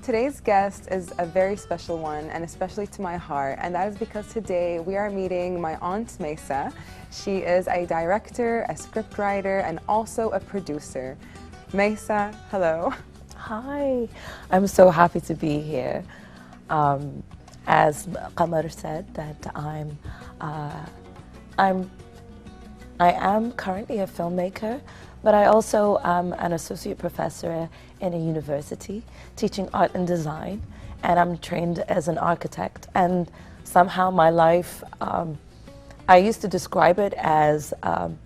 Today's guest is a very special one, and especially to my heart, and that is because today we are meeting my aunt Maysaa. She is a director, a scriptwriter, and also a producer. Maysaa, hello. Hi, I'm so happy to be here. As Qamar said, that I am currently a filmmaker, but I also am an associate professor in a university teaching art and design, and I'm trained as an architect. And somehow my life, I used to describe it as an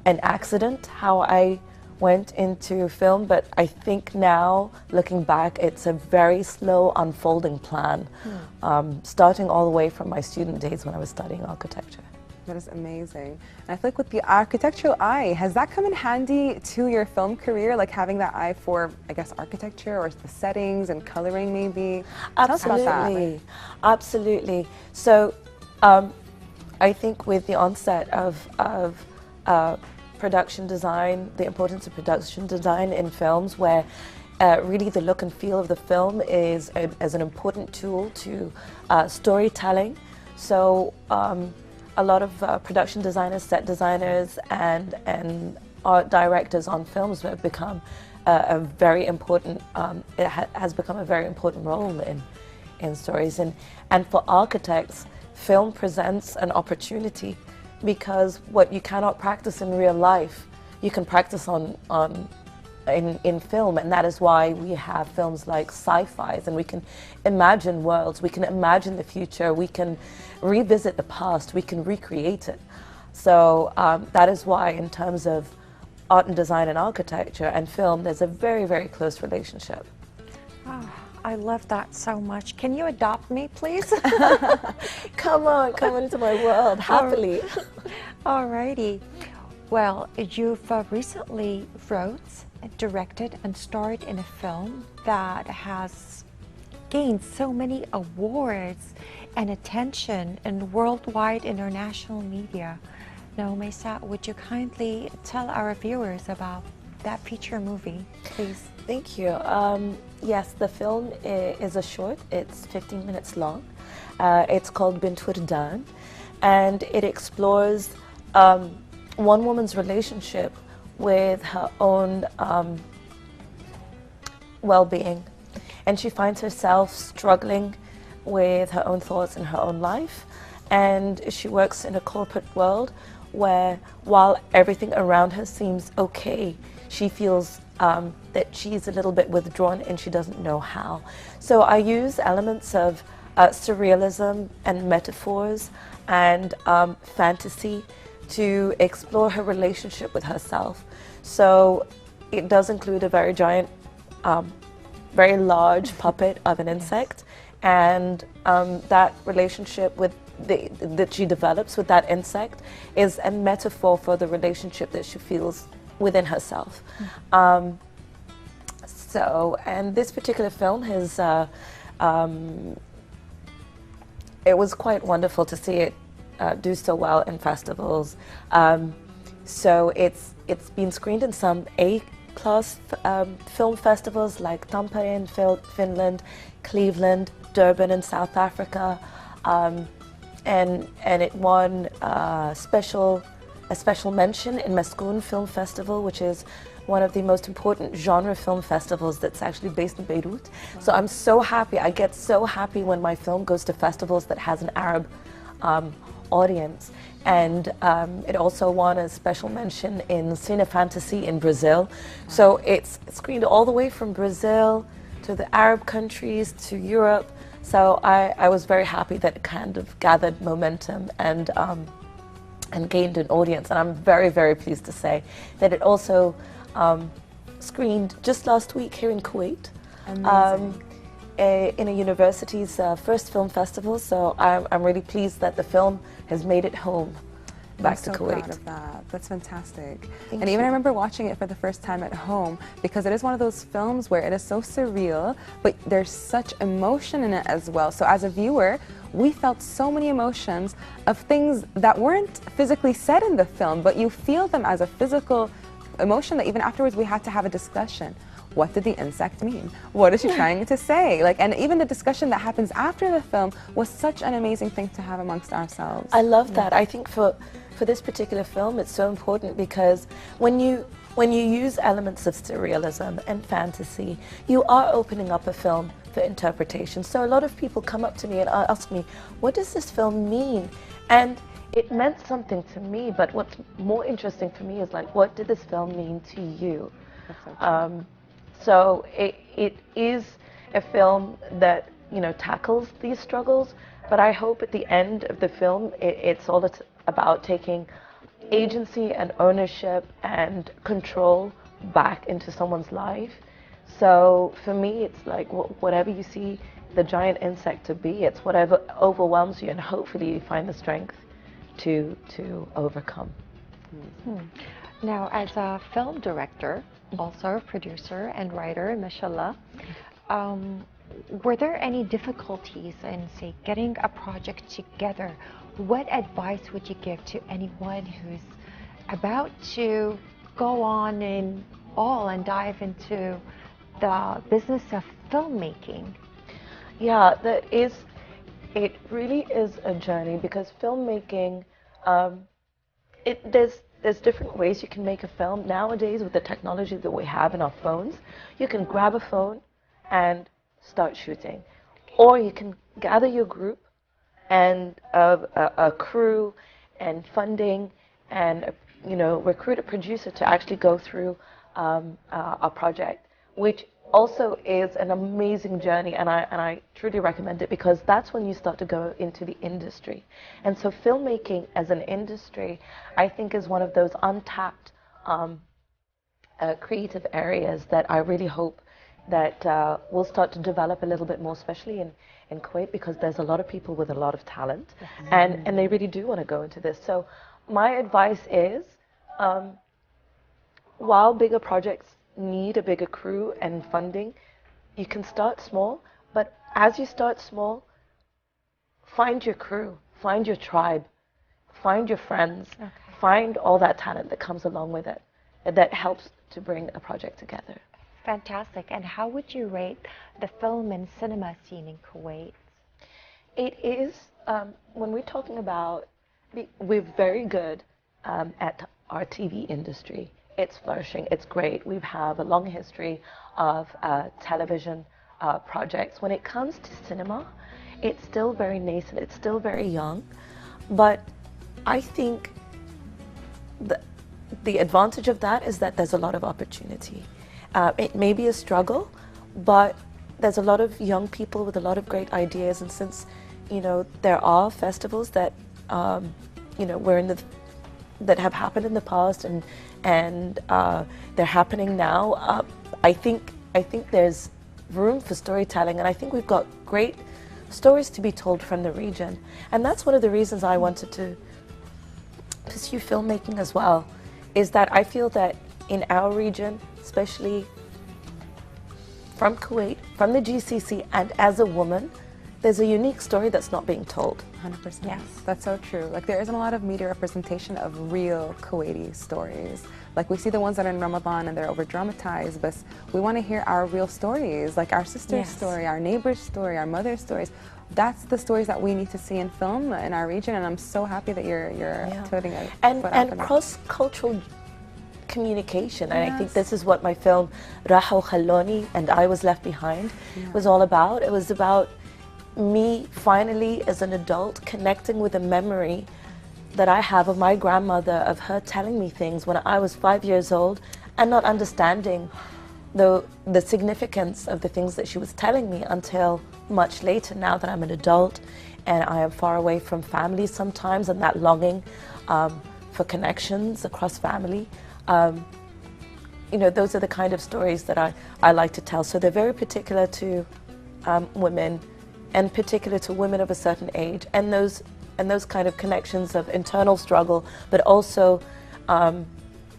accident, how I went into film, but I think now, looking back, it's a very slow unfolding plan, starting all the way from my student days when I was studying architecture. That is amazing. And I feel like with the architectural eye, has that come in handy to your film career, like having that eye for, I guess, architecture or the settings and coloring maybe? Absolutely, absolutely. So I think with the onset of production design, the importance of production design in films, where really the look and feel of the film is as an important tool to storytelling. So a lot of production designers, set designers, and art directors on films have become a very important. It has become a very important role in stories, and for architects, film presents an opportunity, because what you cannot practice in real life, you can practice in film, and that is why we have films like sci-fis, and we can imagine worlds, we can imagine the future, we can revisit the past, we can recreate it. So that is why, in terms of art and design and architecture and film, there's a very, very close relationship. Oh, I love that so much. Can you adopt me, please? Come on, come into my world, happily. Alrighty. Well, you've recently wrote, directed, and starred in a film that has gained so many awards and attention in worldwide international media. Now, Maysaa, would you kindly tell our viewers about that feature movie, please? Thank you. Yes, the film is a short. It's 15 minutes long. It's called Bint Wirdan, and it explores one woman's relationship with her own well-being, and she finds herself struggling with her own thoughts and her own life, and she works in a corporate world where, while everything around her seems okay, she feels that she's a little bit withdrawn and she doesn't know how. So I use elements of surrealism and metaphors and fantasy to explore her relationship with herself. So it does include a very giant, very large puppet of an insect, and that relationship that she develops with that insect is a metaphor for the relationship that she feels within herself. And this particular film has, it was quite wonderful to see it do so well in festivals. So it's been screened in some A-class film festivals like Tampere in Finland, Cleveland, Durban in South Africa, and it won a special mention in Mescoun Film Festival, which is one of the most important genre film festivals that's actually based in Beirut. Wow. So I'm so happy, I get so happy when my film goes to festivals that has an Arab audience. And it also won a special mention in Cine Fantasy in Brazil. So it's screened all the way from Brazil to the Arab countries to Europe. So I was very happy that it kind of gathered momentum and gained an audience. And I'm very, very pleased to say that it also screened just last week here in Kuwait. In a university's first film festival. So I'm really pleased that the film has made it home back to Kuwait. I'm so proud of that. That's fantastic. Thank and you. even I remember watching it for the first time at home, because it is one of those films where it is so surreal, but there's such emotion in it as well. So as a viewer, we felt so many emotions of things that weren't physically said in the film, but you feel them as a physical emotion that even afterwards we had to have a discussion. what did the insect mean? What is she trying to say? Like, and even the discussion that happens after the film was such an amazing thing to have amongst ourselves. I love that. I think for this particular film, it's so important because when you use elements of surrealism and fantasy, you are opening up a film for interpretation. So a lot of people come up to me and ask me, what does this film mean? And it meant something to me, but what's more interesting for me is like, what did this film mean to you? So it is a film that, you know, tackles these struggles, but I hope at the end of the film, it's all about taking agency and ownership and control back into someone's life. So for me, it's like whatever you see the giant insect to be, it's whatever overwhelms you, and hopefully you find the strength to overcome. Now, as a film director, also a producer and writer, mashallah, were there any difficulties in, say, getting a project together? What advice would you give to anyone who's about to go on and dive into the business of filmmaking? Yeah, it really is a journey, because filmmaking, there's different ways you can make a film. Nowadays, with the technology that we have in our phones, you can grab a phone and start shooting. Or you can gather your group and a crew and funding and, you know, recruit a producer to actually go through a project, which also is an amazing journey, and I truly recommend it, because that's when you start to go into the industry. And so filmmaking as an industry, I think, is one of those untapped creative areas that I really hope that will start to develop a little bit more, especially in Kuwait, because there's a lot of people with a lot of talent, and they really do want to go into this. So my advice is, while bigger projects need a bigger crew and funding, you can start small, but as you start small, find your crew, find your tribe, find your friends, find all that talent that comes along with it, that helps to bring a project together. Fantastic. And how would you rate the film and cinema scene in Kuwait? It is, when we're talking about, we're very good at our TV industry. It's flourishing, it's great. We have a long history of television projects. When it comes to cinema, it's still very nascent, it's still very young, but I think the advantage of that is that there's a lot of opportunity. It may be a struggle, but there's a lot of young people with a lot of great ideas, and since, you know, there are festivals that, you know, that have happened in the past, and they're happening now. I think there's room for storytelling, and I think we've got great stories to be told from the region. And that's one of the reasons I wanted to pursue filmmaking as well, is that I feel that in our region, especially from Kuwait, from the GCC, and as a woman, there's a unique story that's not being told. 100%. Yes. That's so true. Like, there isn't a lot of media representation of real Kuwaiti stories. Like, we see the ones that are in Ramadan and they're over dramatized, but we want to hear our real stories, like our sister's story, our neighbor's story, our mother's stories. That's the stories that we need to see in film in our region, and I'm so happy that you're putting it. And cross-cultural communication, and I think this is what my film Raha Khalloni and I Was Left Behind was all about. It was about me finally as an adult connecting with a memory that I have of my grandmother, of her telling me things when I was 5 years old and not understanding the significance of the things that she was telling me until much later, now that I'm an adult and I am far away from family sometimes, and that longing for connections across family. You know, those are the kind of stories that I like to tell. So they're very particular to women, and particular to women of a certain age, and those kind of connections of internal struggle, but also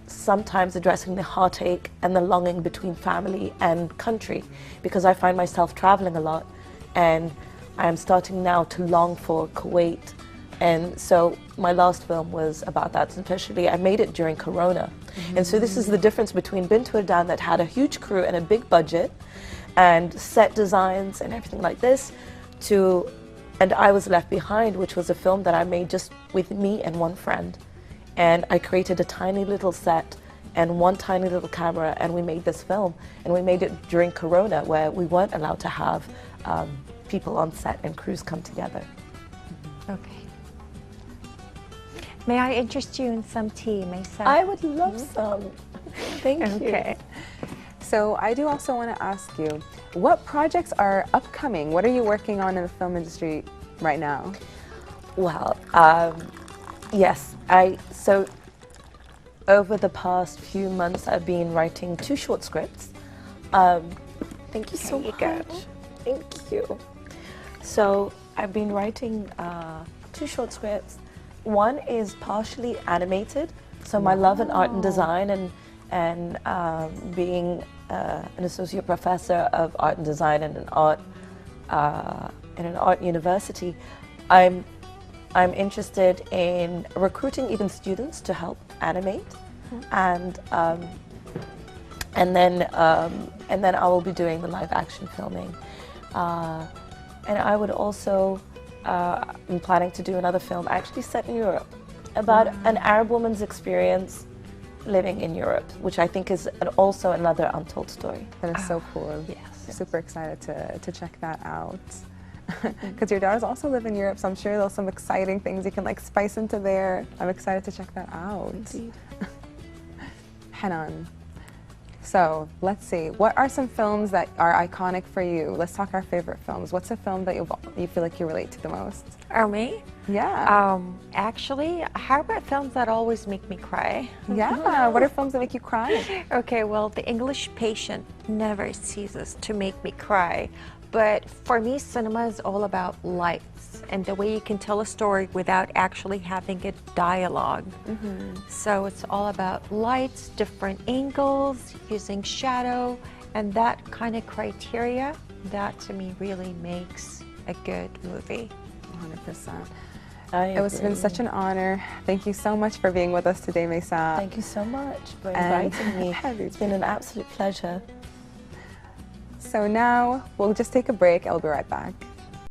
sometimes addressing the heartache and the longing between family and country, because I find myself traveling a lot, and I am starting now to long for Kuwait And so my last film was about that, especially I made it during Corona. And so this is the difference between Bint Wardan that had a huge crew and a big budget and set designs and everything like this, to And I Was Left Behind, which was a film that I made just with me and one friend. And I created a tiny little set and one tiny little camera, and we made this film. And we made it during Corona, where we weren't allowed to have people on set and crews come together. Okay. May I interest you in some tea, Maysaa? I would love some. Thank you. Okay. So I do also want to ask you, what projects are upcoming? What are you working on in the film industry right now? Well, yes. So over the past few months, I've been writing 2 short scripts. Thank you so much. Thank you. So I've been writing 2 short scripts. One is partially animated. So my love in art and design, and being an associate professor of art and design in an art university, I'm interested in recruiting even students to help animate, and then I will be doing the live action filming, and I would also I'm planning to do another film actually set in Europe about an Arab woman's experience living in Europe, which I think is also another untold story. That is so cool. Yes. Super excited to check that out. Because your daughters also live in Europe, so I'm sure there's some exciting things you can like spice into there. I'm excited to check that out. Indeed. Hanan. So let's see, what are some films that are iconic for you? Let's talk our favorite films. What's a film that you feel like you relate to the most? Oh, me? Yeah. Actually, how about films that always make me cry? Yeah, what are films that make you cry? Okay, well, The English Patient never ceases to make me cry. But for me, cinema is all about lights and the way you can tell a story without actually having a dialogue. So it's all about lights, different angles, using shadow, and that kind of criteria, that to me really makes a good movie. 100%. It's been such an honor. Thank you so much for being with us today, Maysaa. Thank you so much for inviting me. It's been an absolute pleasure. So now we'll just take a break. I'll be right back.